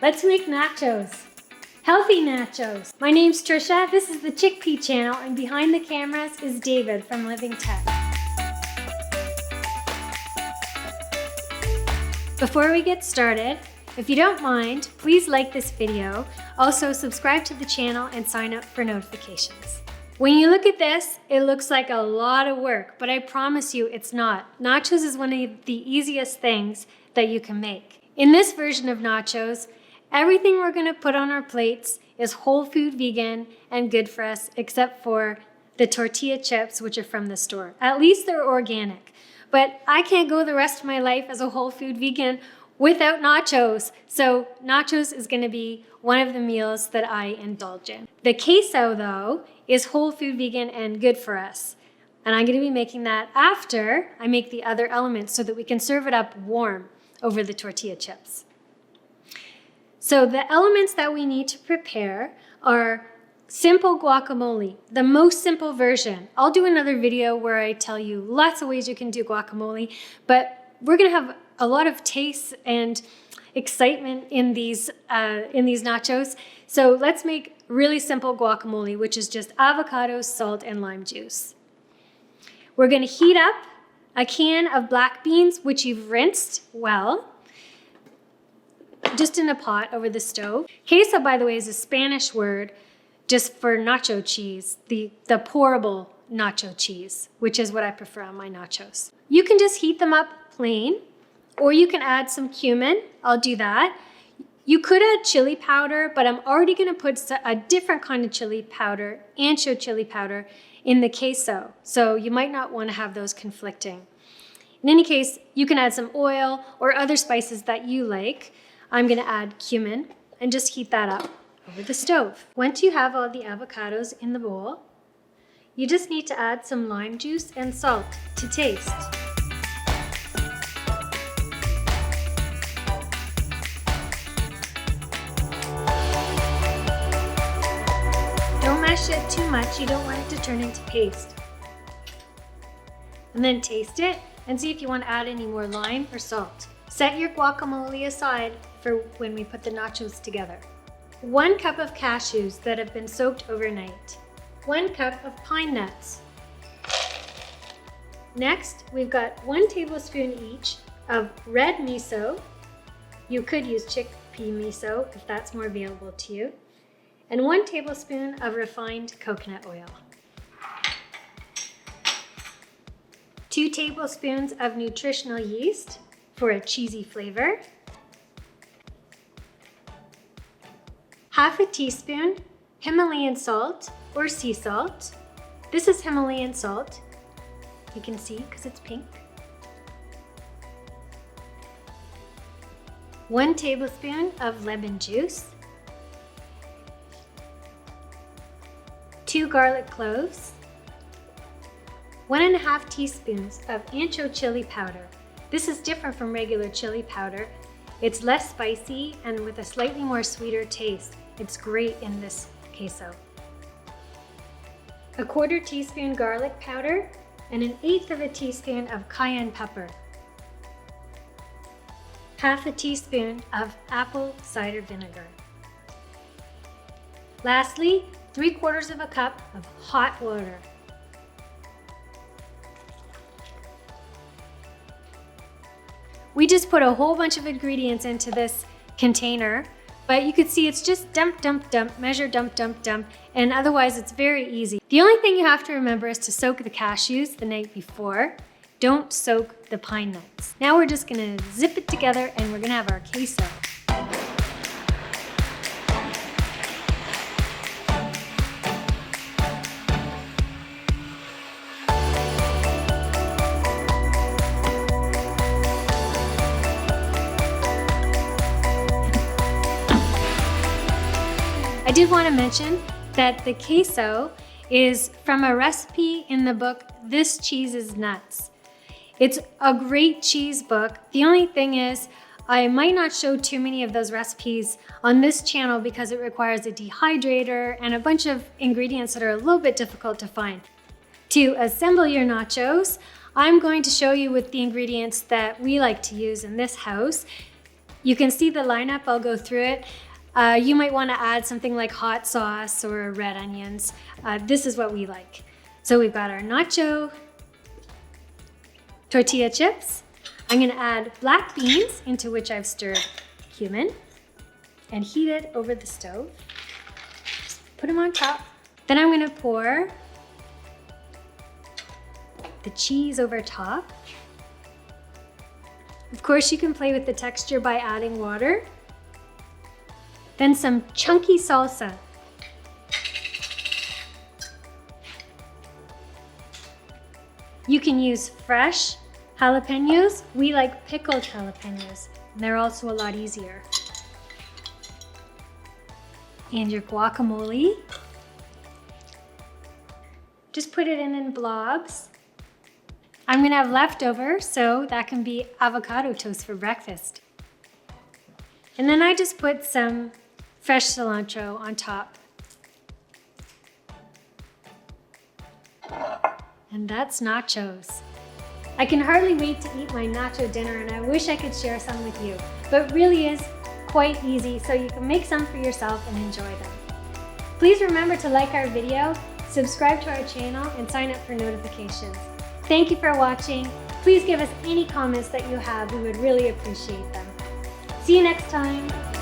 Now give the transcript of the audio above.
Let's make nachos. Healthy nachos. My name's Trisha, this is the Chickpea channel, and behind the cameras is David from Living Tech. Before we get started, if you don't mind, please like this video. Also subscribe to the channel and sign up for notifications. When you look at this, it looks like a lot of work, but I promise you it's not. Nachos is one of the easiest things that you can make. In this version of nachos, everything we're gonna put on our plates is whole food vegan and good for us, except for the tortilla chips, which are from the store. At least they're organic. But I can't go the rest of my life as a whole food vegan without nachos. So nachos is gonna be one of the meals that I indulge in. The queso, though, is whole food vegan and good for us. And I'm gonna be making that after I make the other elements so that we can serve it up warm over the tortilla chips. So the elements that we need to prepare are simple guacamole, the most simple version. I'll do another video where I tell you lots of ways you can do guacamole, but we're gonna have a lot of taste and excitement in these nachos. So let's make really simple guacamole, which is just avocado, salt, and lime juice. We're gonna heat up a can of black beans, which you've rinsed well, just in a pot over the stove. Queso, by the way, is a Spanish word just for nacho cheese, the pourable nacho cheese, which is what I prefer on my nachos. You can just heat them up plain, or you can add some cumin. I'll do that. You could add chili powder, but I'm already gonna put a different kind of chili powder, ancho chili powder, in the queso. So you might not wanna have those conflicting. In any case, you can add some oil or other spices that you like. I'm gonna add cumin and just heat that up over the stove. Once you have all the avocados in the bowl, you just need to add some lime juice and salt to taste. Don't mash it too much, you don't want it to turn into paste. And then taste it and see if you want to add any more lime or salt. Set your guacamole aside for when we put the nachos together. 1 cup of cashews that have been soaked overnight. 1 cup of pine nuts. Next, we've got 1 tablespoon each of red miso. You could use chickpea miso if that's more available to you. And 1 tablespoon of refined coconut oil. 2 tablespoons of nutritional yeast for a cheesy flavor. Half a teaspoon Himalayan salt or sea salt. This is Himalayan salt. You can see because it's pink. 1 tablespoon of lemon juice. 2 garlic cloves. 1½ teaspoons of ancho chili powder. This is different from regular chili powder. It's less spicy and with a slightly more sweeter taste. It's great in this queso. 1/4 teaspoon garlic powder and 1/8 teaspoon of cayenne pepper. 1/2 teaspoon of apple cider vinegar. Lastly, 3/4 cup of hot water. We just put a whole bunch of ingredients into this container, but you could see it's just dump, dump, dump, measure, dump, dump, dump, and otherwise it's very easy. The only thing you have to remember is to soak the cashews the night before. Don't soak the pine nuts. Now we're just gonna zip it together and we're gonna have our queso. I did want to mention that the queso is from a recipe in the book, This Cheese is Nuts. It's a great cheese book. The only thing is, I might not show too many of those recipes on this channel because it requires a dehydrator and a bunch of ingredients that are a little bit difficult to find. To assemble your nachos, I'm going to show you with the ingredients that we like to use in this house. You can see the lineup, I'll go through it. You might want to add something like hot sauce or red onions. This is what we like. So we've got our nacho tortilla chips. I'm going to add black beans, into which I've stirred cumin, and heat it over the stove. Just put them on top. Then I'm going to pour the cheese over top. Of course, you can play with the texture by adding water. Then some chunky salsa. You can use fresh jalapeños. We like pickled jalapeños, and they're also a lot easier. And your guacamole. Just put it in blobs. I'm gonna have leftover, so that can be avocado toast for breakfast. And then I just put some fresh cilantro on top. And that's nachos. I can hardly wait to eat my nacho dinner, and I wish I could share some with you, but it really is quite easy, so you can make some for yourself and enjoy them. Please remember to like our video, subscribe to our channel, and sign up for notifications. Thank you for watching. Please give us any comments that you have. We would really appreciate them. See you next time.